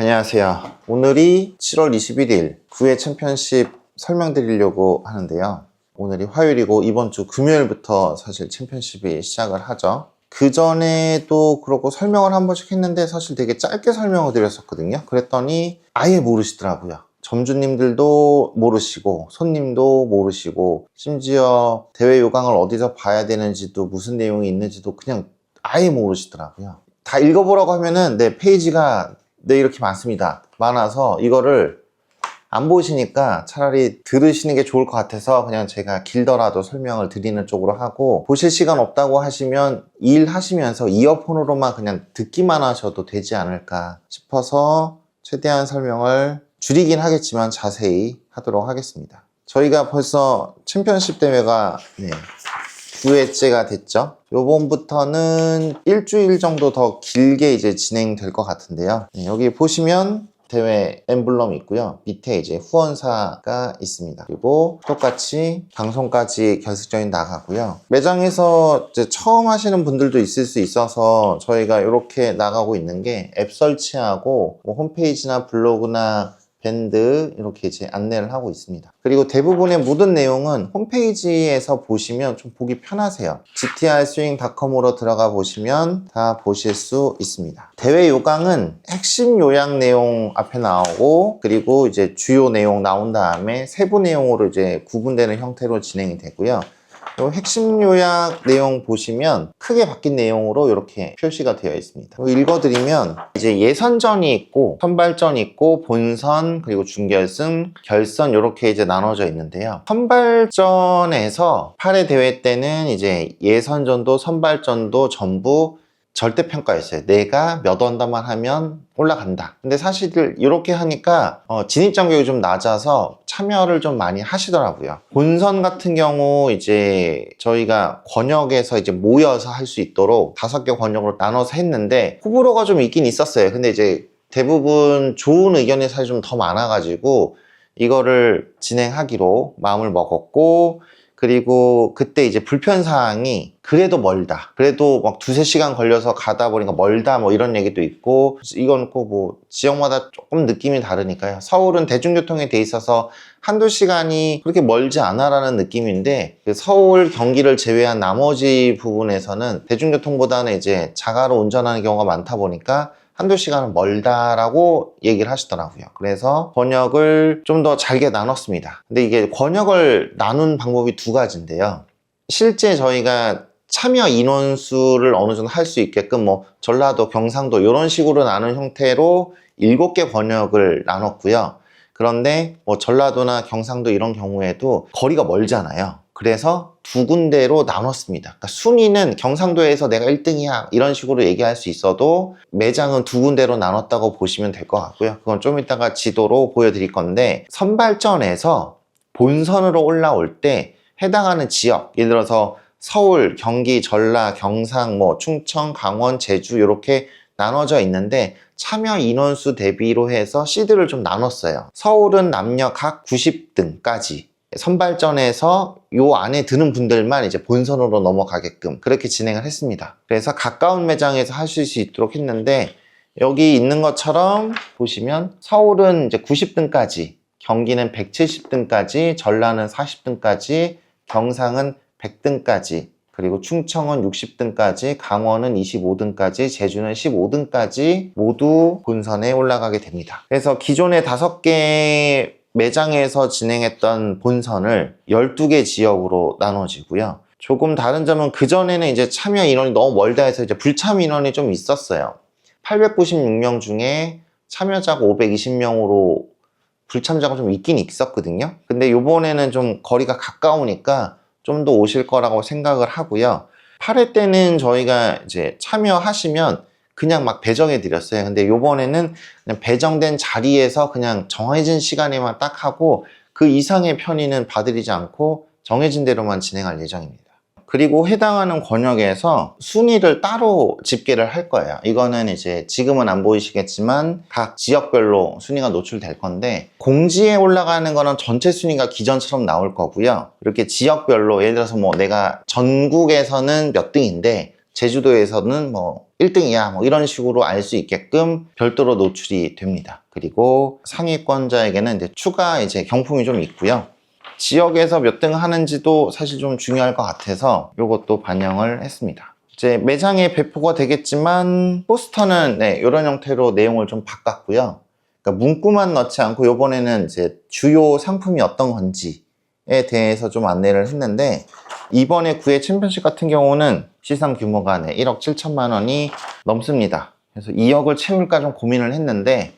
안녕하세요. 오늘이 7월 21일 9회 챔피언십 설명드리려고 하는데요. 오늘이 화요일이고 이번 주 금요일부터 사실 챔피언십이 시작을 하죠. 그 전에도 그러고 설명을 한 번씩 했는데 사실 되게 짧게 설명을 드렸었거든요. 그랬더니 아예 모르시더라고요. 점주님들도 모르시고 손님도 모르시고 심지어 대회 요강을 어디서 봐야 되는지도 무슨 내용이 있는지도 그냥 아예 모르시더라고요. 다 읽어보라고 하면은 내 페이지가 이렇게 많아서 이거를 안 보시니까 차라리 들으시는 게 좋을 것 같아서 그냥 제가 길더라도 설명을 드리는 쪽으로 하고, 보실 시간 없다고 하시면 일하시면서 이어폰으로만 그냥 듣기만 하셔도 되지 않을까 싶어서 최대한 설명을 줄이긴 하겠지만 자세히 하도록 하겠습니다. 저희가 벌써 챔피언십 대회가 9회째가 됐죠. 요번부터는 일주일 정도 더 길게 이제 진행될 것 같은데요. 여기 보시면 대회 엠블럼이 있고요. 밑에 이제 후원사가 있습니다. 그리고 똑같이 방송까지 결승전이 나가고요. 매장에서 이제 처음 하시는 분들도 있을 수 있어서 저희가 이렇게 나가고 있는 게 앱 설치하고 홈페이지나 블로그나 밴드 이렇게 이제 안내를 하고 있습니다. 그리고 대부분의 모든 내용은 홈페이지에서 보시면 좀 보기 편하세요. gtrswing.com으로 들어가 보시면 다 보실 수 있습니다. 대회 요강은 핵심 요약 내용 앞에 나오고, 그리고 이제 주요 내용 나온 다음에 세부 내용으로 이제 구분되는 형태로 진행이 되고요. 요 핵심 요약 내용 보시면 크게 바뀐 내용으로 이렇게 표시가 되어 있습니다. 읽어드리면 이제 예선전이 있고 선발전이 있고 본선 그리고 준결승, 결선 이렇게 이제 나눠져 있는데요. 선발전에서 8회 대회 때는 이제 예선전도 선발전도 전부 절대평가였어요. 내가 몇 언더만 하면 올라간다. 근데 사실 이렇게 하니까 진입장벽이 좀 낮아서 참여를 좀 많이 하시더라고요. 본선 같은 경우 이제 저희가 권역에서 이제 모여서 할 수 있도록 5개 권역으로 나눠서 했는데 호불호가 좀 있긴 있었어요. 근데 이제 대부분 좋은 의견이 사실 좀 더 많아가지고 이거를 진행하기로 마음을 먹었고, 그리고 그때 이제 불편사항이 그래도 멀다, 그래도 막 2-3시간 걸려서 가다 보니까 멀다 뭐 이런 얘기도 있고, 이건 꼭 뭐 지역마다 조금 느낌이 다르니까요. 서울은 대중교통에 돼 있어서 1-2시간이 그렇게 멀지 않아 라는 느낌인데, 서울 경기를 제외한 나머지 부분에서는 대중교통보다는 이제 자가로 운전하는 경우가 많다 보니까 1-2시간은 멀다라고 얘기를 하시더라고요. 그래서 권역을 좀 더 잘게 나눴습니다. 근데 이게 권역을 나눈 방법이 2가지인데요. 실제 저희가 참여 인원수를 어느 정도 할 수 있게끔 뭐 전라도, 경상도 이런 식으로 나눈 형태로 7개 권역을 나눴고요. 그런데 뭐 전라도나 경상도 이런 경우에도 거리가 멀잖아요. 그래서 2군데로 나눴습니다. 그러니까 순위는 경상도에서 내가 1등이야 이런 식으로 얘기할 수 있어도 매장은 2군데로 나눴다고 보시면 될 것 같고요. 그건 좀 이따가 지도로 보여드릴 건데, 선발전에서 본선으로 올라올 때 해당하는 지역, 예를 들어서 서울, 경기, 전라, 경상, 뭐 충청, 강원, 제주 이렇게 나눠져 있는데 참여 인원수 대비로 해서 시드를 좀 나눴어요. 서울은 남녀 각 90등까지, 선발전에서 요 안에 드는 분들만 이제 본선으로 넘어가게끔 그렇게 진행을 했습니다. 그래서 가까운 매장에서 하실 수 있도록 했는데, 여기 있는 것처럼 보시면 서울은 이제 90등까지, 경기는 170등까지, 전라는 40등까지, 경상은 100등까지, 그리고 충청은 60등까지, 강원은 25등까지, 제주는 15등까지 모두 본선에 올라가게 됩니다. 그래서 기존의 5개 매장에서 진행했던 본선을 12개 지역으로 나눠지고요. 조금 다른 점은 그전에는 이제 참여 인원이 너무 멀다 해서 이제 불참 인원이 좀 있었어요. 896명 중에 참여자가 520명으로 불참자가 좀 있긴 있었거든요. 근데 요번에는 좀 거리가 가까우니까 좀 더 오실 거라고 생각을 하고요. 8회 때는 저희가 이제 참여하시면 그냥 막 배정해 드렸어요. 근데 요번에는 그냥 배정된 자리에서 그냥 정해진 시간에만 딱 하고 그 이상의 편의는 봐드리지 않고 정해진 대로만 진행할 예정입니다. 그리고 해당하는 권역에서 순위를 따로 집계를 할 거예요. 이거는 이제 지금은 안 보이시겠지만 각 지역별로 순위가 노출될 건데, 공지에 올라가는 거는 전체 순위가 기존처럼 나올 거고요. 이렇게 지역별로 예를 들어서 뭐 내가 전국에서는 몇 등인데 제주도에서는 뭐 1등이야 뭐 이런 식으로 알 수 있게끔 별도로 노출이 됩니다. 그리고 상위권자에게는 이제 추가 이제 경품이 좀 있고요. 지역에서 몇 등 하는지도 사실 좀 중요할 것 같아서 이것도 반영을 했습니다. 이제 매장에 배포가 되겠지만 포스터는 이런 형태로 내용을 좀 바꿨고요. 그러니까 문구만 넣지 않고 이번에는 이제 주요 상품이 어떤 건지에 대해서 좀 안내를 했는데, 이번에 9회 챔피언십 같은 경우는 시상 규모가 1억 7천만 원이 넘습니다. 그래서 2억을 채울까 좀 고민을 했는데,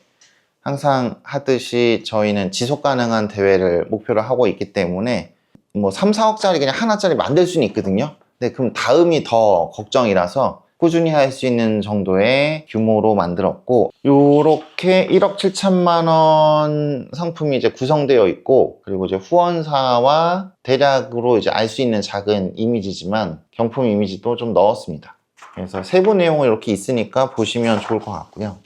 항상 하듯이 저희는 지속 가능한 대회를 목표로 하고 있기 때문에 뭐 3, 4억짜리 그냥 하나짜리 만들 수는 있거든요. 근데 그럼 다음이 더 걱정이라서 꾸준히 할 수 있는 정도의 규모로 만들었고, 요렇게 1억 7천만 원 상품이 이제 구성되어 있고, 그리고 이제 후원사와 대략으로 이제 알 수 있는 작은 이미지지만 경품 이미지도 좀 넣었습니다. 그래서 세부 내용은 이렇게 있으니까 보시면 좋을 것 같고요.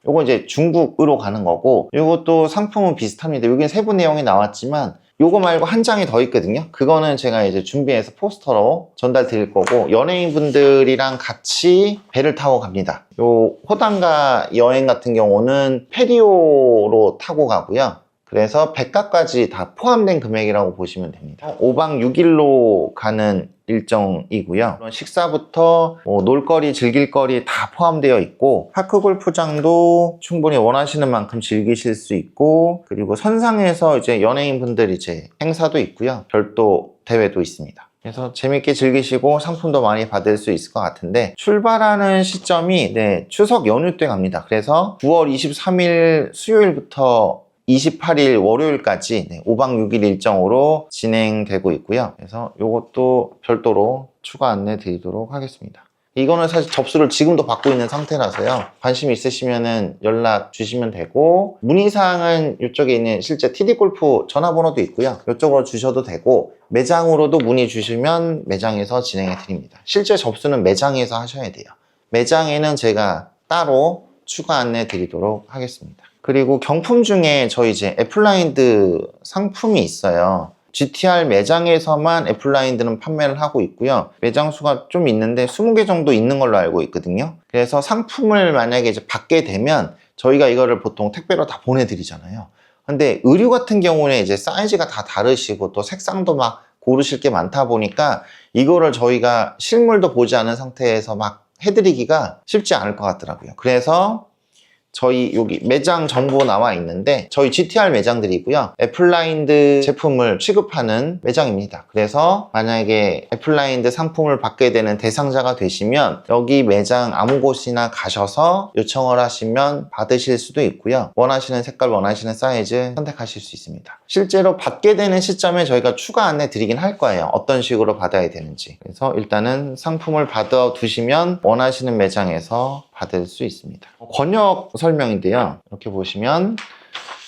요거 이제 중국으로 가는 거고, 요것도 상품은 비슷합니다. 여기는 세부 내용이 나왔지만 요거 말고 한 장이 더 있거든요. 그거는 제가 이제 준비해서 포스터로 전달 드릴 거고, 연예인분들이랑 같이 배를 타고 갑니다. 요 호담가 여행 같은 경우는 페리오로 타고 가고요. 그래서 백가까지 다 포함된 금액이라고 보시면 됩니다. 5박 6일로 가는 일정이고요. 식사부터 뭐 놀거리, 즐길거리 다 포함되어 있고, 파크골프장도 충분히 원하시는 만큼 즐기실 수 있고, 그리고 선상에서 이제 연예인분들 이제 행사도 있고요. 별도 대회도 있습니다. 그래서 재밌게 즐기시고 상품도 많이 받을 수 있을 것 같은데, 출발하는 시점이 추석 연휴 때 갑니다. 그래서 9월 23일 수요일부터 28일 월요일까지 5박 6일 일정으로 진행되고 있고요. 그래서 이것도 별도로 추가 안내 드리도록 하겠습니다. 이거는 사실 접수를 지금도 받고 있는 상태라서요. 관심 있으시면 연락 주시면 되고, 문의사항은 이쪽에 있는 실제 TD골프 전화번호도 있고요. 이쪽으로 주셔도 되고, 매장으로도 문의 주시면 매장에서 진행해 드립니다. 실제 접수는 매장에서 하셔야 돼요. 매장에는 제가 따로 추가 안내 드리도록 하겠습니다. 그리고 경품 중에 저희 이제 애플라인드 상품이 있어요. GTR 매장에서만 애플라인드는 판매를 하고 있고요. 매장 수가 좀 있는데 20개 정도 있는 걸로 알고 있거든요. 그래서 상품을 만약에 이제 받게 되면 저희가 이거를 보통 택배로 다 보내드리잖아요. 근데 의류 같은 경우는 이제 사이즈가 다 다르시고 또 색상도 막 고르실 게 많다 보니까 이거를 저희가 실물도 보지 않은 상태에서 막 해드리기가 쉽지 않을 것 같더라고요. 그래서 저희 여기 매장 정보 나와 있는데, 저희 GTR 매장들이고요. 애플라인드 제품을 취급하는 매장입니다. 그래서 만약에 애플라인드 상품을 받게 되는 대상자가 되시면 여기 매장 아무 곳이나 가셔서 요청을 하시면 받으실 수도 있고요. 원하시는 색깔, 원하시는 사이즈 선택하실 수 있습니다. 실제로 받게 되는 시점에 저희가 추가 안내 드리긴 할 거예요. 어떤 식으로 받아야 되는지. 그래서 일단은 상품을 받아 두시면 원하시는 매장에서 받을 수 있습니다. 권역 설명인데요. 이렇게 보시면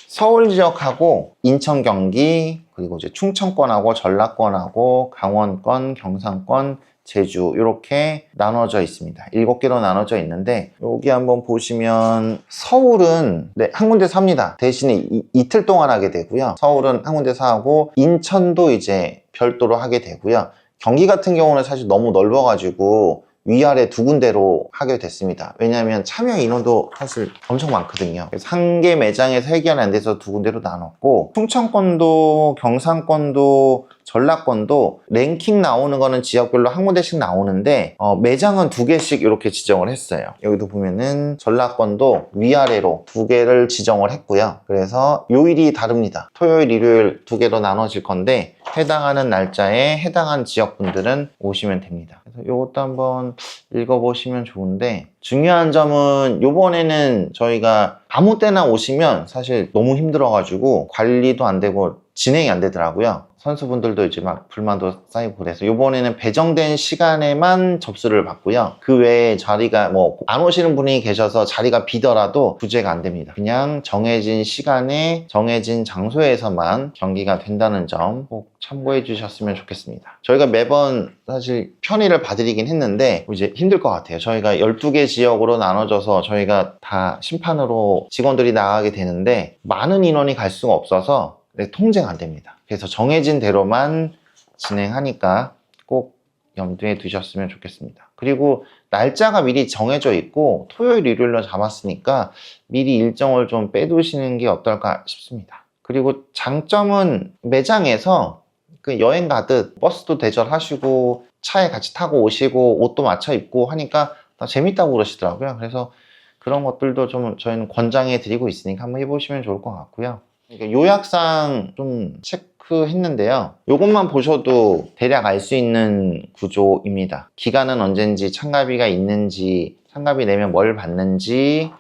서울 지역하고 인천, 경기, 그리고 이제 충청권하고 전라권하고 강원권, 경상권, 제주 이렇게 나눠져 있습니다. 7개로 나눠져 있는데, 여기 한번 보시면 서울은 한 군데서 합니다. 대신에 이틀 동안 하게 되고요. 서울은 한 군데서 하고, 인천도 이제 별도로 하게 되고요. 경기 같은 경우는 사실 너무 넓어가지고 위아래 2군데로 하게 됐습니다. 왜냐하면 참여 인원도 사실 엄청 많거든요. 그래서 한 개 매장에서 해결이 안 돼서 2군데로 나눴고, 충청권도 경상권도 전라권도 랭킹 나오는 거는 지역별로 한 군데씩 나오는데, 매장은 2개씩 이렇게 지정을 했어요. 여기도 보면은 전라권도 위아래로 2개를 지정을 했고요. 그래서 요일이 다릅니다. 토요일, 일요일 2개로 나눠질 건데, 해당하는 날짜에 해당한 지역분들은 오시면 됩니다. 그래서 이것도 한번 읽어보시면 좋은데, 중요한 점은 요번에는 저희가 아무 때나 오시면 사실 너무 힘들어가지고 관리도 안 되고 진행이 안 되더라고요. 선수분들도 이제 막 불만도 쌓이고 그래서 요번에는 배정된 시간에만 접수를 받고요. 그 외에 자리가 뭐 안 오시는 분이 계셔서 자리가 비더라도 구제가 안 됩니다. 그냥 정해진 시간에 정해진 장소에서만 경기가 된다는 점 꼭 참고해 주셨으면 좋겠습니다. 저희가 매번 사실 편의를 봐드리긴 했는데 이제 힘들 것 같아요. 저희가 12개 지역으로 나눠져서 저희가 다 심판으로 직원들이 나가게 되는데 많은 인원이 갈 수가 없어서 통제가 안 됩니다. 그래서 정해진 대로만 진행하니까 꼭 염두에 두셨으면 좋겠습니다. 그리고 날짜가 미리 정해져 있고 토요일, 일요일로 잡았으니까 미리 일정을 좀 빼두시는 게 어떨까 싶습니다. 그리고 장점은 매장에서 그 여행 가듯 버스도 대절하시고 차에 같이 타고 오시고 옷도 맞춰 입고 하니까 다 재밌다고 그러시더라고요. 그래서 그런 것들도 좀 저희는 권장해 드리고 있으니까 한번 해보시면 좋을 것 같고요. 그러니까 요약상 좀 체크했는데요. 이것만 보셔도 대략 알 수 있는 구조입니다. 기간은 언젠지, 참가비가 있는지, 참가비 내면 뭘 받는지,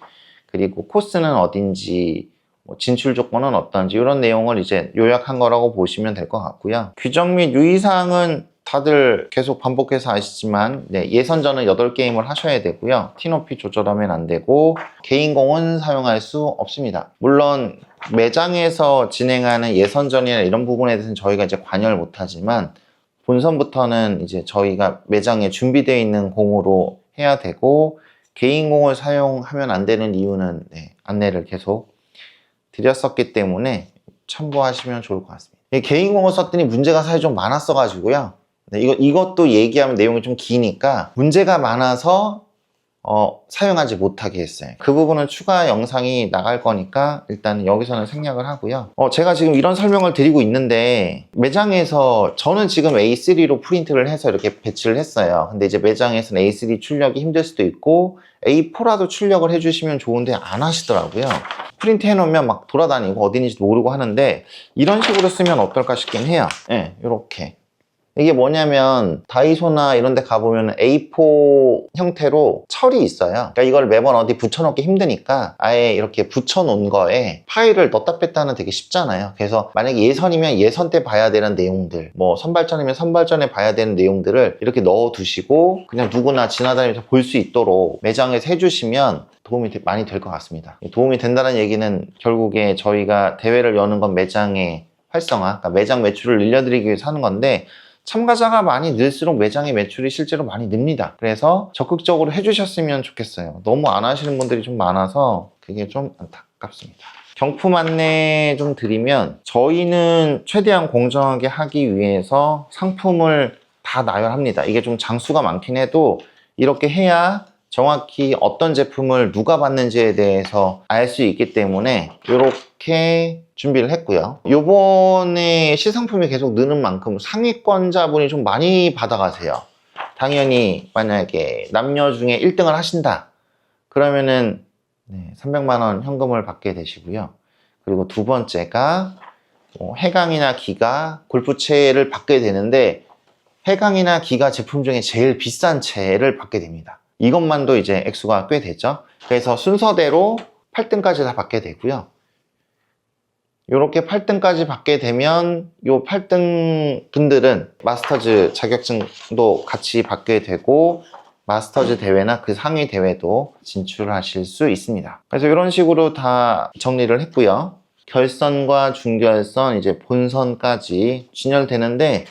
그리고 코스는 어딘지, 진출 조건은 어떤지 이런 내용을 이제 요약한 거라고 보시면 될 것 같고요. 규정 및 유의사항은 다들 계속 반복해서 아시지만 예선전은 8게임을 하셔야 되고요. 티높이 조절하면 안 되고 개인공은 사용할 수 없습니다. 물론 매장에서 진행하는 예선전이나 이런 부분에 대해서는 저희가 이제 관여를 못하지만 본선부터는 이제 저희가 매장에 준비되어 있는 공으로 해야 되고 개인공을 사용하면 안 되는 이유는 안내를 계속 드렸었기 때문에 참고하시면 좋을 것 같습니다. 개인공을 썼더니 문제가 사실 좀 많았어 가지고요. 이것도 얘기하면 내용이 좀 기니까 문제가 많아서 사용하지 못하게 했어요. 그 부분은 추가 영상이 나갈 거니까 일단 여기서는 생략을 하고요. 제가 지금 이런 설명을 드리고 있는데 매장에서 저는 지금 A3로 프린트를 해서 이렇게 배치를 했어요. 근데 이제 매장에서는 A3 출력이 힘들 수도 있고 A4라도 출력을 해주시면 좋은데 안 하시더라고요. 프린트 해놓으면 막 돌아다니고 어디인지도 모르고 하는데 이런 식으로 쓰면 어떨까 싶긴 해요. 이렇게. 이게 뭐냐면 다이소나 이런 데 가보면 A4 형태로 철이 있어요. 그러니까 이걸 매번 어디 붙여놓기 힘드니까 아예 이렇게 붙여놓은 거에 파일을 넣었다 뺐다 하는 되게 쉽잖아요. 그래서 만약에 예선이면 예선 때 봐야 되는 내용들, 뭐 선발전이면 선발전에 봐야 되는 내용들을 이렇게 넣어두시고 그냥 누구나 지나다니면서 볼 수 있도록 매장에서 해주시면 도움이 많이 될 것 같습니다. 도움이 된다는 얘기는 결국에 저희가 대회를 여는 건 매장의 활성화, 그러니까 매장 매출을 늘려드리기 위해서 하는 건데 참가자가 많이 늘수록 매장의 매출이 실제로 많이 늡니다. 그래서 적극적으로 해주셨으면 좋겠어요. 너무 안 하시는 분들이 좀 많아서 그게 좀 안타깝습니다. 경품 안내 좀 드리면 저희는 최대한 공정하게 하기 위해서 상품을 다 나열합니다. 이게 좀 장수가 많긴 해도 이렇게 해야 정확히 어떤 제품을 누가 받는지에 대해서 알 수 있기 때문에 이렇게 준비를 했고요. 요번에 시상품이 계속 느는 만큼 상위권자분이 좀 많이 받아가세요. 당연히 만약에 남녀 중에 1등을 하신다 그러면은 300만 원 현금을 받게 되시고요. 그리고 두 번째가 해강이나 기가 골프채를 받게 되는데 해강이나 기가 제품 중에 제일 비싼 채를 받게 됩니다. 이것만도 이제 액수가 꽤 되죠. 그래서 순서대로 8등까지 다 받게 되고요. 이렇게 8등까지 받게 되면 이 8등 분들은 마스터즈 자격증도 같이 받게 되고 마스터즈 대회나 그 상위 대회도 진출하실 수 있습니다. 그래서 이런 식으로 다 정리를 했고요. 결선과 중결선, 이제 본선까지 진열되는데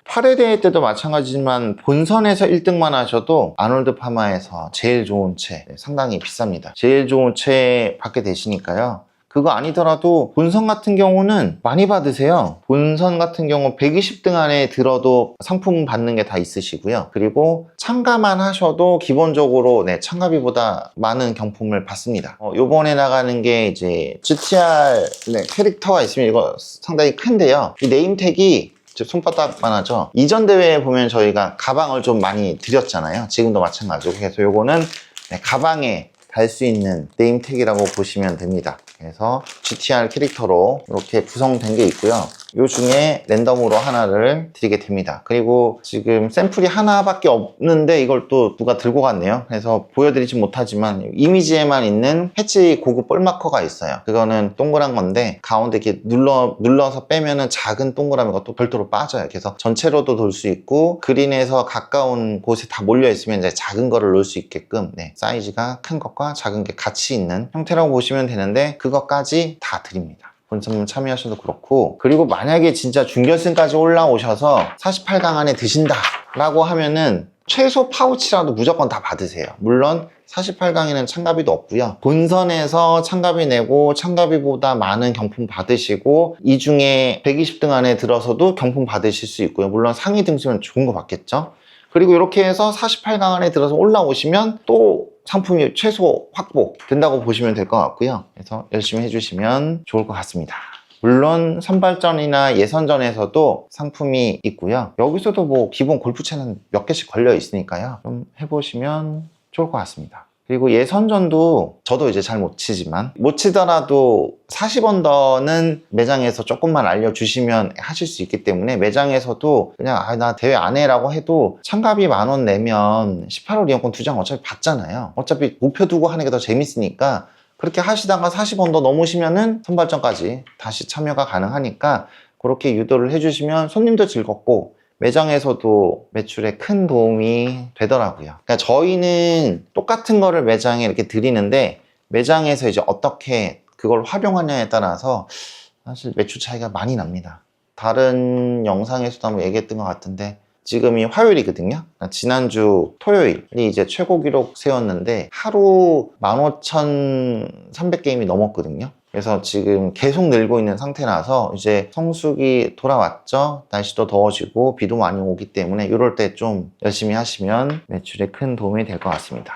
8회 대회 때도 마찬가지지만 본선에서 1등만 하셔도 아놀드 파마에서 제일 좋은 채 상당히 비쌉니다. 제일 좋은 채 받게 되시니까요. 그거 아니더라도 본선 같은 경우는 많이 받으세요. 본선 같은 경우 120등 안에 들어도 상품 받는 게 다 있으시고요. 그리고 참가만 하셔도 기본적으로 참가비보다 많은 경품을 받습니다. 요번에 나가는 게 이제 GTR 캐릭터가 있으면 이거 상당히 큰데요. 이 네임택이 손바닥만 하죠. 이전 대회에 보면 저희가 가방을 좀 많이 드렸잖아요. 지금도 마찬가지고. 그래서 요거는 가방에 달 수 있는 네임택이라고 보시면 됩니다. 그래서 GTR 캐릭터로 이렇게 구성된 게 있고요. 요 중에 랜덤으로 하나를 드리게 됩니다. 그리고 지금 샘플이 하나밖에 없는데 이걸 또 누가 들고 갔네요. 그래서 보여드리지 못하지만 이미지에만 있는 해치 고급 볼 마커가 있어요. 그거는 동그란 건데 가운데 이렇게 눌러서 빼면은 작은 동그라미가 또 별도로 빠져요. 그래서 전체로도 돌 수 있고 그린에서 가까운 곳에 다 몰려 있으면 이제 작은 거를 놓을 수 있게끔 사이즈가 큰 것과 작은 게 같이 있는 형태라고 보시면 되는데 그것까지 다 드립니다. 본선 참여하셔도 그렇고, 그리고 만약에 진짜 준결승까지 올라오셔서 48강 안에 드신다 라고 하면은 최소 파우치라도 무조건 다 받으세요. 물론 48강에는 참가비도 없고요. 본선에서 참가비 내고 참가비보다 많은 경품 받으시고 이 중에 120등 안에 들어서도 경품 받으실 수 있고요. 물론 상위 등수면 좋은 거 받겠죠. 그리고 이렇게 해서 48강 안에 들어서 올라오시면 또 상품이 최소 확보된다고 보시면 될 것 같고요. 그래서 열심히 해주시면 좋을 것 같습니다. 물론 선발전이나 예선전에서도 상품이 있고요. 여기서도 뭐 기본 골프채는 몇 개씩 걸려 있으니까요. 좀 해보시면 좋을 것 같습니다. 그리고 예선전도 저도 이제 잘 못 치지만 못 치더라도 40언더는 매장에서 조금만 알려주시면 하실 수 있기 때문에 매장에서도 그냥 나 대회 안 해라고 해도 참가비 10,000원 내면 18홀 이용권 2장 어차피 받잖아요. 어차피 목표 두고 하는 게 더 재밌으니까 그렇게 하시다가 40언더 넘으시면은 선발전까지 다시 참여가 가능하니까 그렇게 유도를 해주시면 손님도 즐겁고 매장에서도 매출에 큰 도움이 되더라고요. 그러니까 저희는 똑같은 거를 매장에 이렇게 드리는데 매장에서 이제 어떻게 그걸 활용하냐에 따라서 사실 매출 차이가 많이 납니다. 다른 영상에서도 한번 얘기했던 것 같은데 지금이 화요일이거든요. 지난주 토요일이 이제 최고 기록 세웠는데 하루 15,300게임이 넘었거든요. 그래서 지금 계속 늘고 있는 상태라서 이제 성수기 돌아왔죠. 날씨도 더워지고 비도 많이 오기 때문에 이럴 때 좀 열심히 하시면 매출에 큰 도움이 될 것 같습니다.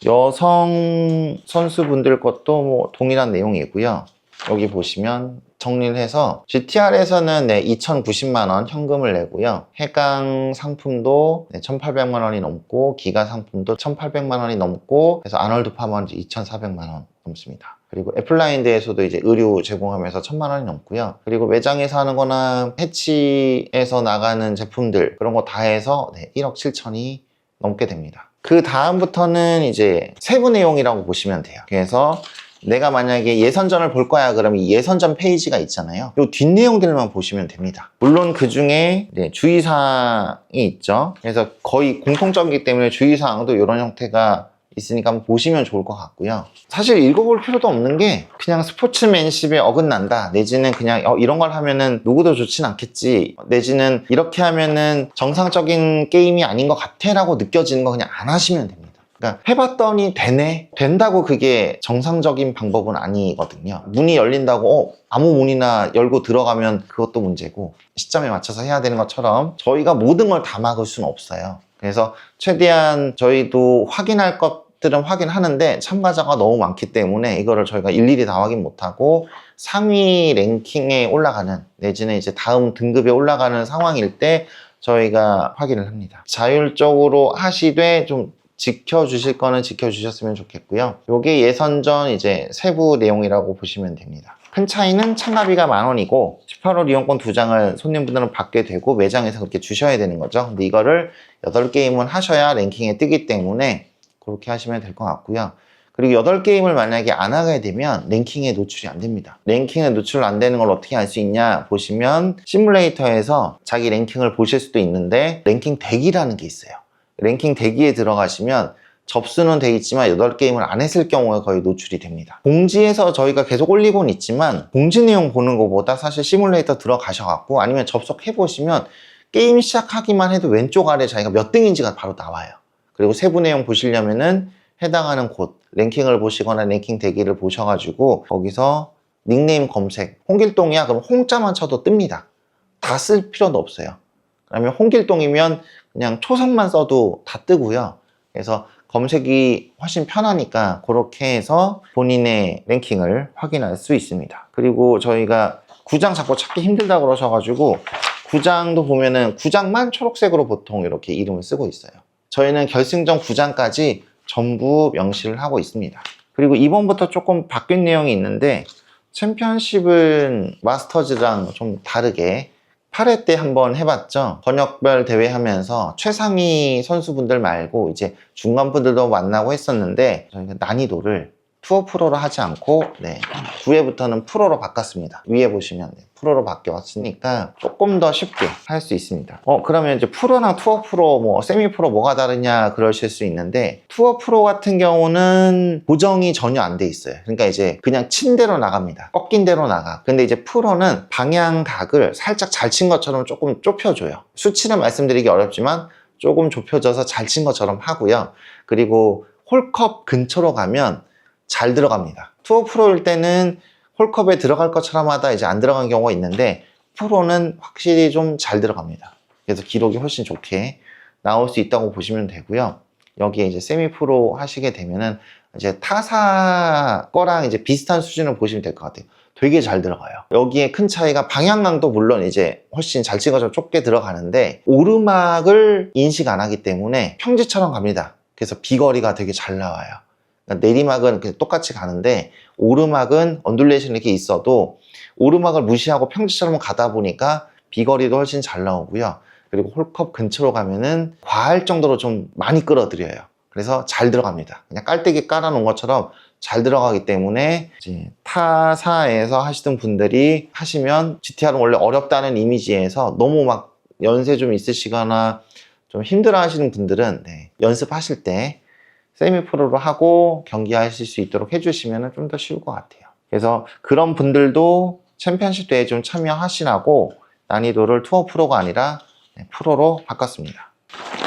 여성 선수분들 것도 뭐 동일한 내용이고요. 여기 보시면 정리를 해서 GTR에서는 2,090만 원 현금을 내고요. 해강 상품도 1,800만 원이 넘고 기가 상품도 1,800만 원이 넘고 그래서 아놀드 파머는 2,400만 원 넘습니다. 그리고 애플라인드에서도 이제 의류 제공하면서 1,000만 원이 넘고요. 그리고 매장에서 하는 거나 패치에서 나가는 제품들 그런 거 다 해서 1억 7천이 넘게 됩니다. 그 다음부터는 이제 세부 내용이라고 보시면 돼요. 그래서 내가 만약에 예선전을 볼 거야 그러면 이 예선전 페이지가 있잖아요. 이 뒷내용들만 보시면 됩니다. 물론 그 중에 주의사항이 있죠. 그래서 거의 공통적이기 때문에 주의사항도 이런 형태가 있으니까 한번 보시면 좋을 것 같고요. 사실 읽어볼 필요도 없는 게 그냥 스포츠맨십에 어긋난다 내지는 그냥 이런 걸 하면은 누구도 좋진 않겠지 내지는 이렇게 하면은 정상적인 게임이 아닌 것 같아 라고 느껴지는 거 그냥 안 하시면 됩니다. 그러니까 해봤더니 되네? 된다고 그게 정상적인 방법은 아니거든요. 문이 열린다고 아무 문이나 열고 들어가면 그것도 문제고 시점에 맞춰서 해야 되는 것처럼 저희가 모든 걸 다 막을 수는 없어요. 그래서 최대한 저희도 확인할 것들은 확인하는데 참가자가 너무 많기 때문에 이거를 저희가 일일이 다 확인 못하고 상위 랭킹에 올라가는 내지는 이제 다음 등급에 올라가는 상황일 때 저희가 확인을 합니다. 자율적으로 하시되 좀 지켜주실 거는 지켜주셨으면 좋겠고요. 요게 예선전 이제 세부 내용이라고 보시면 됩니다. 큰 차이는 참가비가 10,000원이고 18홀 이용권 2장을 손님분들은 받게 되고 매장에서 그렇게 주셔야 되는 거죠. 근데 이거를 8게임은 하셔야 랭킹에 뜨기 때문에 그렇게 하시면 될 것 같고요. 그리고 8게임을 만약에 안 하게 되면 랭킹에 노출이 안 됩니다. 랭킹에 노출 안 되는 걸 어떻게 알 수 있냐 보시면 시뮬레이터에서 자기 랭킹을 보실 수도 있는데 랭킹 대기라는 게 있어요. 랭킹 대기에 들어가시면 접수는 돼 있지만 8게임을 안 했을 경우에 거의 노출이 됩니다. 공지에서 저희가 계속 올리고는 있지만 공지 내용 보는 것보다 사실 시뮬레이터 들어가셔갖고 아니면 접속해보시면 게임 시작하기만 해도 왼쪽 아래 자기가 몇 등인지가 바로 나와요. 그리고 세부 내용 보시려면은 해당하는 곳 랭킹을 보시거나 랭킹 대기를 보셔가지고 거기서 닉네임 검색 홍길동이야 그럼 홍자만 쳐도 뜹니다. 다 쓸 필요도 없어요. 그러면 홍길동이면 그냥 초성만 써도 다 뜨고요. 그래서 검색이 훨씬 편하니까 그렇게 해서 본인의 랭킹을 확인할 수 있습니다. 그리고 저희가 구장 자꾸 찾기 힘들다고 그러셔가지고 구장도 보면은 구장만 초록색으로 보통 이렇게 이름을 쓰고 있어요. 저희는 결승전 구장까지 전부 명시를 하고 있습니다. 그리고 이번부터 조금 바뀐 내용이 있는데 챔피언십은 마스터즈랑 좀 다르게 8회 때 한번 해봤죠. 번역별 대회 하면서 최상위 선수분들 말고 이제 중간분들도 만나고 했었는데 저희가 난이도를 투어 프로로 하지 않고 9회부터는 프로로 바꿨습니다. 위에 보시면 프로로 바뀌었으니까 조금 더 쉽게 할 수 있습니다. 그러면 이제 프로나 투어 프로, 뭐 세미 프로 뭐가 다르냐 그러실 수 있는데 투어 프로 같은 경우는 보정이 전혀 안 돼 있어요. 그러니까 이제 그냥 친 대로 나갑니다. 꺾인 대로 나가. 근데 이제 프로는 방향 각을 살짝 잘 친 것처럼 조금 좁혀줘요. 수치는 말씀드리기 어렵지만 조금 좁혀져서 잘 친 것처럼 하고요. 그리고 홀컵 근처로 가면 잘 들어갑니다. 투어 프로일 때는 홀컵에 들어갈 것처럼 하다 이제 안 들어간 경우가 있는데 프로는 확실히 좀 잘 들어갑니다. 그래서 기록이 훨씬 좋게 나올 수 있다고 보시면 되고요. 여기에 이제 세미 프로 하시게 되면은 이제 타사 거랑 이제 비슷한 수준을 보시면 될 것 같아요. 되게 잘 들어가요. 여기에 큰 차이가 방향망도 물론 이제 훨씬 잘 찍어서 좁게 들어가는데 오르막을 인식 안 하기 때문에 평지처럼 갑니다. 그래서 비거리가 되게 잘 나와요. 그러니까 내리막은 그냥 똑같이 가는데 오르막은 언듈레이션이 이렇게 있어도 오르막을 무시하고 평지처럼 가다 보니까 비거리도 훨씬 잘 나오고요. 그리고 홀컵 근처로 가면은 과할 정도로 좀 많이 끌어들여요. 그래서 잘 들어갑니다. 그냥 깔때기 깔아놓은 것처럼 잘 들어가기 때문에 이제 타사에서 하시던 분들이 하시면 GTR은 원래 어렵다는 이미지에서 너무 막 연세 좀 있으시거나 좀 힘들어 하시는 분들은 연습하실 때 세미 프로로 하고 경기하실 수 있도록 해주시면 좀 더 쉬울 것 같아요. 그래서 그런 분들도 챔피언십 대회에 좀 참여하시라고 난이도를 투어 프로가 아니라 프로로 바꿨습니다.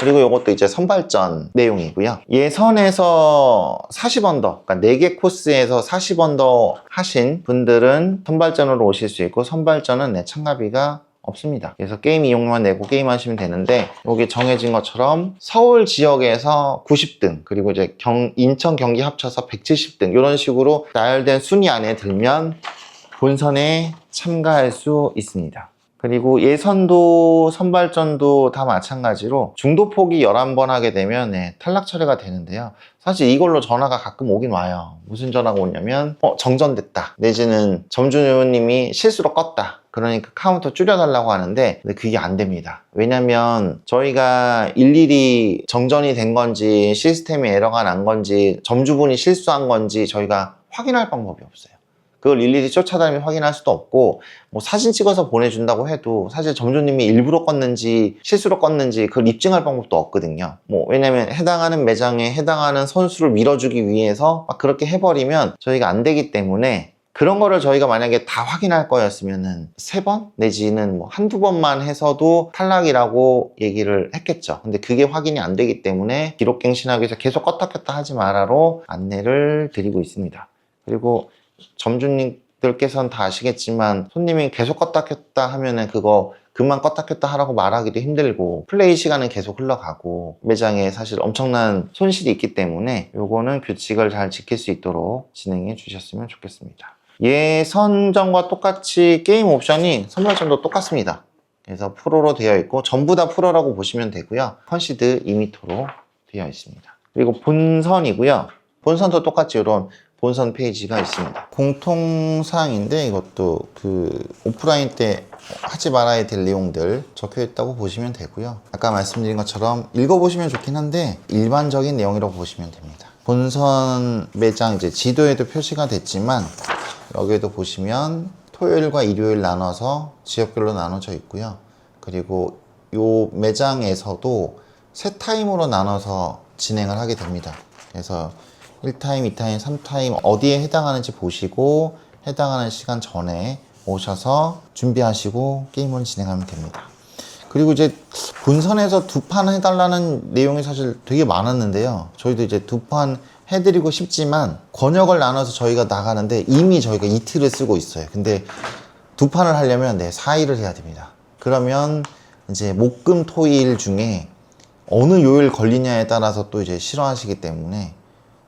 그리고 이것도 이제 선발전 내용이고요. 예선에서 40언더, 그러니까 4개 코스에서 40언더 하신 분들은 선발전으로 오실 수 있고 선발전은 참가비가 없습니다. 그래서 게임 이용료만 내고 게임하시면 되는데 여기 정해진 것처럼 서울 지역에서 90등 그리고 이제 인천 경기 합쳐서 170등 이런 식으로 나열된 순위 안에 들면 본선에 참가할 수 있습니다. 그리고 예선도 선발전도 다 마찬가지로 중도포기 11번 하게 되면 탈락 처리가 되는데요. 사실 이걸로 전화가 가끔 오긴 와요. 무슨 전화가 오냐면 정전됐다 내지는 점준 의원님이 실수로 껐다. 그러니까 카운터 줄여달라고 하는데 그게 안 됩니다. 왜냐면 저희가 일일이 정전이 된 건지 시스템에 에러가 난 건지 점주분이 실수한 건지 저희가 확인할 방법이 없어요. 그걸 일일이 쫓아다니면 확인할 수도 없고 뭐 사진 찍어서 보내준다고 해도 사실 점주님이 일부러 껐는지 실수로 껐는지 그걸 입증할 방법도 없거든요. 뭐 왜냐면 해당하는 매장에 해당하는 선수를 밀어주기 위해서 막 그렇게 해버리면 저희가 안 되기 때문에 그런 거를 저희가 만약에 다 확인할 거였으면은 3번 내지는 뭐 한두 번만 해서도 탈락이라고 얘기를 했겠죠. 근데 그게 확인이 안 되기 때문에 기록갱신하기 위해서 계속 껐다 켰다 하지 마라로 안내를 드리고 있습니다. 그리고 점주님들께서는 다 아시겠지만 손님이 계속 껐다 켰다 하면은 그거 그만 껐다 켰다 하라고 말하기도 힘들고 플레이 시간은 계속 흘러가고 매장에 사실 엄청난 손실이 있기 때문에 요거는 규칙을 잘 지킬 수 있도록 진행해 주셨으면 좋겠습니다. 예선전과 똑같이 게임 옵션이 선발전도 똑같습니다. 그래서 프로로 되어 있고 전부 다 프로라고 보시면 되고요. 컨시드 2m로 되어 있습니다. 그리고 본선이고요. 본선도 똑같이 이런 본선 페이지가 있습니다. 공통사항인데 이것도 오프라인 때 하지 말아야 될 내용들 적혀 있다고 보시면 되고요. 아까 말씀드린 것처럼 읽어보시면 좋긴 한데 일반적인 내용이라고 보시면 됩니다. 본선 매장 이제 지도에도 표시가 됐지만 여기에도 보시면 토요일과 일요일 나눠서 지역별로 나눠져 있고요. 그리고 요 매장에서도 세 타임으로 나눠서 진행을 하게 됩니다. 그래서 1타임, 2타임, 3타임 어디에 해당하는지 보시고 해당하는 시간 전에 오셔서 준비하시고 게임을 진행하면 됩니다. 그리고 이제 본선에서 2판 해달라는 내용이 사실 되게 많았는데요. 저희도 이제 2판 해드리고 싶지만 권역을 나눠서 저희가 나가는데 이미 저희가 이틀을 쓰고 있어요. 근데 2판을 하려면 4일을 해야 됩니다. 그러면 이제 목금 토일 중에 어느 요일 걸리냐에 따라서 또 이제 싫어하시기 때문에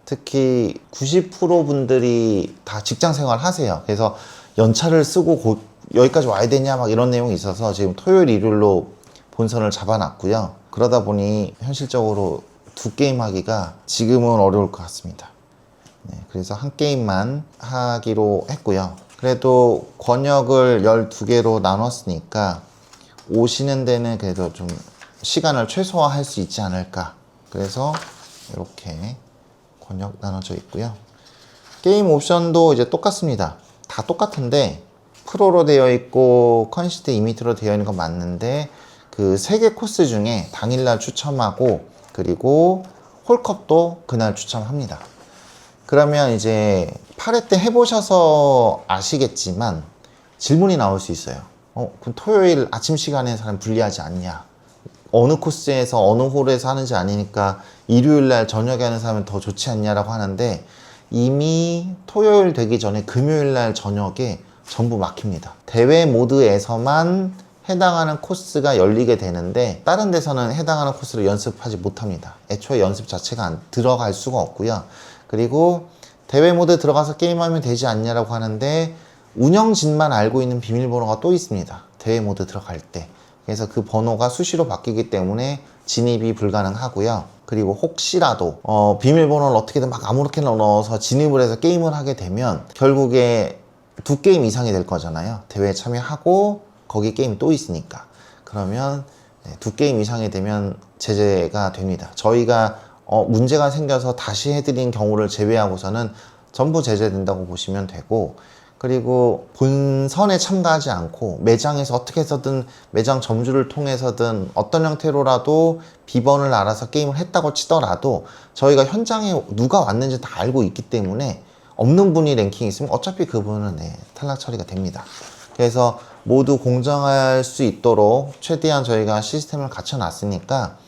특히 90% 분들이 다 직장 생활 하세요. 그래서 연차를 쓰고 여기까지 와야 되냐 막 이런 내용이 있어서 지금 토요일, 일요일로 본선을 잡아놨고요. 그러다 보니 현실적으로 2게임 하기가 지금은 어려울 것 같습니다. 그래서 한 게임만 하기로 했고요. 그래도 권역을 12개로 나눴으니까 오시는 데는 그래도 좀 시간을 최소화할 수 있지 않을까. 그래서 이렇게 권역 나눠져 있고요. 게임 옵션도 이제 똑같습니다. 다 똑같은데 프로로 되어 있고 컨시드 2m로 되어 있는 건 맞는데 그 3개 코스 중에 당일날 추첨하고 그리고 홀컵도 그날 추첨합니다. 그러면 이제 8회 때 해보셔서 아시겠지만 질문이 나올 수 있어요. 그럼 토요일 아침 시간에 사람 불리하지 않냐? 어느 코스에서 어느 홀에서 하는지 아니니까 일요일날 저녁에 하는 사람은 더 좋지 않냐라고 하는데 이미 토요일 되기 전에 금요일날 저녁에 전부 막힙니다. 대회 모드에서만 해당하는 코스가 열리게 되는데 다른 데서는 해당하는 코스를 연습하지 못합니다. 애초에 연습 자체가 들어갈 수가 없고요. 그리고 대회 모드 들어가서 게임하면 되지 않냐라고 하는데 운영진만 알고 있는 비밀번호가 또 있습니다. 대회 모드 들어갈 때. 그래서 그 번호가 수시로 바뀌기 때문에 진입이 불가능하고요. 그리고 혹시라도 비밀번호를 어떻게든 막 아무렇게나 넣어서 진입을 해서 게임을 하게 되면 결국에 2게임 이상이 될 거잖아요. 대회에 참여하고 거기 게임이 또 있으니까. 그러면 2게임 이상이 되면 제재가 됩니다. 저희가 문제가 생겨서 다시 해드린 경우를 제외하고서는 전부 제재된다고 보시면 되고, 그리고 본선에 참가하지 않고 매장에서 어떻게 해서든 매장 점주를 통해서든 어떤 형태로라도 비번을 알아서 게임을 했다고 치더라도 저희가 현장에 누가 왔는지 다 알고 있기 때문에 없는 분이 랭킹이 있으면 어차피 그분은 탈락 처리가 됩니다. 그래서 모두 공정할 수 있도록 최대한 저희가 시스템을 갖춰 놨으니까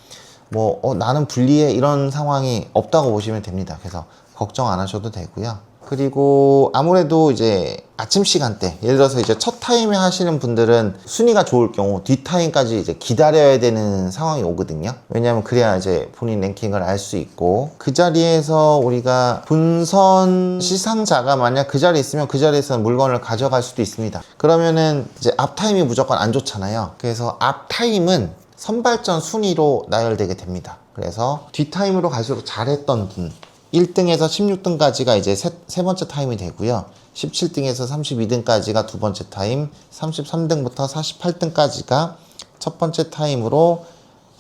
나는 불리해 이런 상황이 없다고 보시면 됩니다. 그래서 걱정 안 하셔도 되고요. 그리고 아무래도 이제 아침 시간대, 예를 들어서 이제 첫 타임에 하시는 분들은 순위가 좋을 경우 뒷 타임까지 이제 기다려야 되는 상황이 오거든요. 왜냐하면 그래야 이제 본인 랭킹을 알 수 있고, 그 자리에서 우리가 본선 시상자가 만약 그 자리에 있으면 그 자리에서 물건을 가져갈 수도 있습니다. 그러면은 이제 앞 타임이 무조건 안 좋잖아요. 그래서 앞 타임은 선발전 순위로 나열되게 됩니다. 그래서 뒷 타임으로 갈수록 잘했던 분, 1등에서 16등까지가 이제 세 번째 타임이 되고요. 17등에서 32등까지가 두 번째 타임, 33등부터 48등까지가 첫 번째 타임으로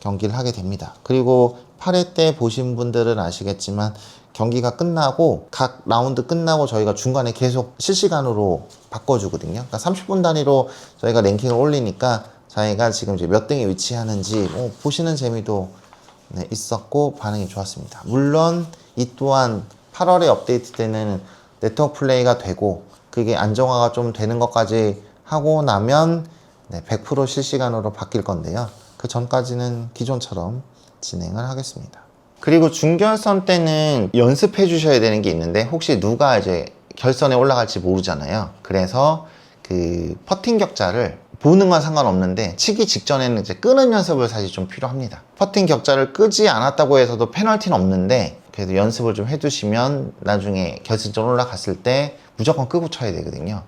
경기를 하게 됩니다. 그리고 8회 때 보신 분들은 아시겠지만 경기가 끝나고 각 라운드 끝나고 저희가 중간에 계속 실시간으로 바꿔주거든요. 그러니까 30분 단위로 저희가 랭킹을 올리니까 자기가 지금 이제 몇 등에 위치하는지 보시는 재미도 있었고 반응이 좋았습니다. 물론 이 또한 8월에 업데이트 되는 네트워크 플레이가 되고 그게 안정화가 좀 되는 것까지 하고 나면 100% 실시간으로 바뀔 건데요. 그 전까지는 기존처럼 진행을 하겠습니다. 그리고 준결선 때는 연습해 주셔야 되는 게 있는데 혹시 누가 이제 결선에 올라갈지 모르잖아요. 그래서 그 퍼팅 격자를 보는 건 상관없는데 치기 직전에는 이제 끄는 연습을 사실 좀 필요합니다. 퍼팅 격자를 끄지 않았다고 해서도 페널티는 없는데 그래도 연습을 좀 해두시면 나중에 결승전 올라갔을 때 무조건 끄고 쳐야 되거든요.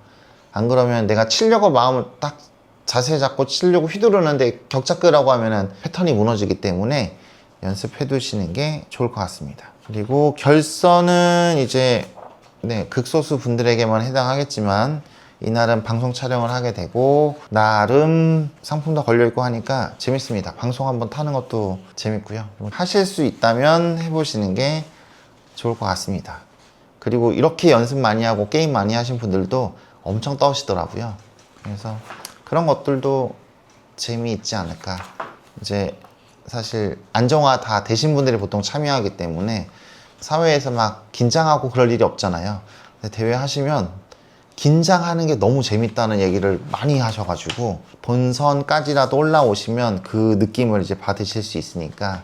안 그러면 내가 치려고 마음을 딱 자세 잡고 치려고 휘두르는데 격자 끄라고 하면은 패턴이 무너지기 때문에 연습해 두시는 게 좋을 것 같습니다. 그리고 결선은 이제 극소수 분들에게만 해당하겠지만 이날은 방송 촬영을 하게 되고 나름 상품도 걸려있고 하니까 재밌습니다. 방송 한번 타는 것도 재밌고요. 하실 수 있다면 해보시는 게 좋을 것 같습니다. 그리고 이렇게 연습 많이 하고 게임 많이 하신 분들도 엄청 떠시더라고요. 그래서 그런 것들도 재미있지 않을까. 이제 사실 안정화 다 되신 분들이 보통 참여하기 때문에 사회에서 막 긴장하고 그럴 일이 없잖아요. 근데 대회 하시면 긴장하는 게 너무 재밌다는 얘기를 많이 하셔가지고 본선까지라도 올라오시면 그 느낌을 이제 받으실 수 있으니까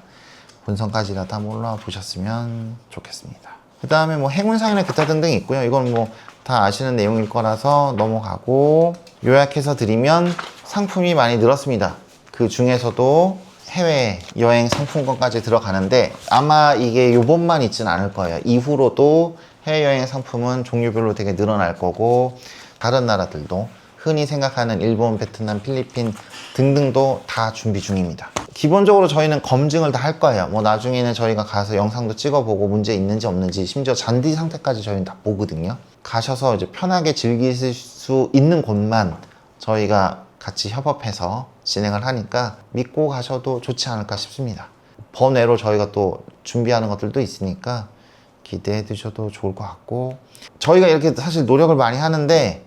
본선까지라도 한번 올라와 보셨으면 좋겠습니다. 그 다음에 뭐 행운상이나 기타 등등 있고요. 이건 뭐 다 아시는 내용일 거라서 넘어가고, 요약해서 드리면 상품이 많이 늘었습니다. 그 중에서도 해외여행 상품권까지 들어가는데 아마 이게 요번만 있지는 않을 거예요. 이후로도 해외여행 상품은 종류별로 되게 늘어날 거고, 다른 나라들도 흔히 생각하는 일본, 베트남, 필리핀 등등도 다 준비 중입니다. 기본적으로 저희는 검증을 다 할 거예요. 뭐 나중에는 저희가 가서 영상도 찍어보고 문제 있는지 없는지, 심지어 잔디 상태까지 저희는 다 보거든요. 가셔서 이제 편하게 즐기실 수 있는 곳만 저희가 같이 협업해서 진행을 하니까 믿고 가셔도 좋지 않을까 싶습니다. 번외로 저희가 또 준비하는 것들도 있으니까 기대해 두셔도 좋을 것 같고, 저희가 이렇게 사실 노력을 많이 하는데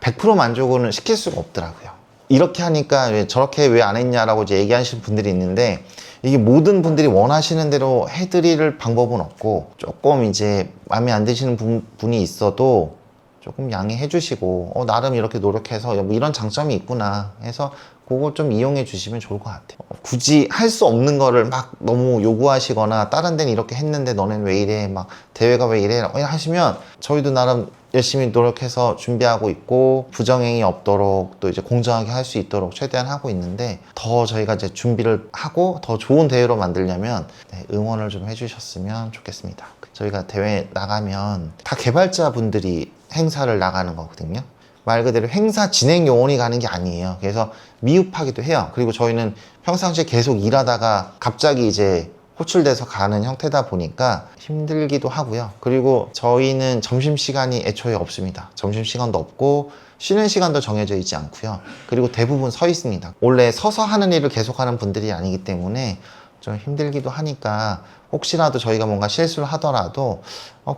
100% 만족은 시킬 수가 없더라고요. 이렇게 하니까 왜 저렇게 왜 안 했냐라고 이제 얘기하시는 분들이 있는데, 이게 모든 분들이 원하시는 대로 해드릴 방법은 없고, 조금 이제 마음에 안 드시는 분이 있어도 조금 양해해 주시고 나름 이렇게 노력해서 뭐 이런 장점이 있구나 해서 그거 좀 이용해 주시면 좋을 것 같아요. 굳이 할 수 없는 거를 막 너무 요구하시거나 다른 데는 이렇게 했는데 너네는 왜 이래 막 대회가 왜 이래 하시면 저희도 나름 열심히 노력해서 준비하고 있고 부정행위 없도록 또 이제 공정하게 할 수 있도록 최대한 하고 있는데 더 저희가 이제 준비를 하고 더 좋은 대회로 만들려면 응원을 좀 해주셨으면 좋겠습니다. 저희가 대회 나가면 다 개발자분들이 행사를 나가는 거거든요. 말 그대로 행사 진행 요원이 가는 게 아니에요. 그래서 미흡하기도 해요. 그리고 저희는 평상시에 계속 일하다가 갑자기 이제 호출돼서 가는 형태다 보니까 힘들기도 하고요. 그리고 저희는 점심시간이 애초에 없습니다. 점심시간도 없고 쉬는 시간도 정해져 있지 않고요. 그리고 대부분 서 있습니다. 원래 서서 하는 일을 계속하는 분들이 아니기 때문에 좀 힘들기도 하니까 혹시라도 저희가 뭔가 실수를 하더라도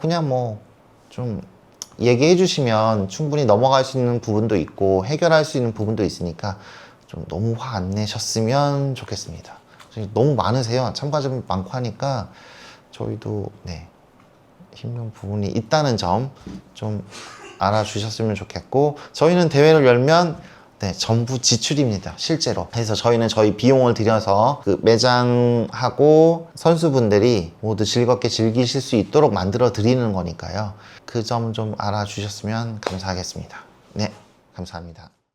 그냥 뭐 좀 얘기해 주시면 충분히 넘어갈 수 있는 부분도 있고 해결할 수 있는 부분도 있으니까 좀 너무 화 안 내셨으면 좋겠습니다. 너무 많으세요. 참가자분 많고 하니까 저희도 힘든 부분이 있다는 점 좀 알아주셨으면 좋겠고 저희는 대회를 열면 전부 지출입니다. 실제로. 그래서 저희는 저희 비용을 들여서 그 매장하고 선수분들이 모두 즐겁게 즐기실 수 있도록 만들어 드리는 거니까요. 그 점 좀 알아주셨으면 감사하겠습니다. 네, 감사합니다.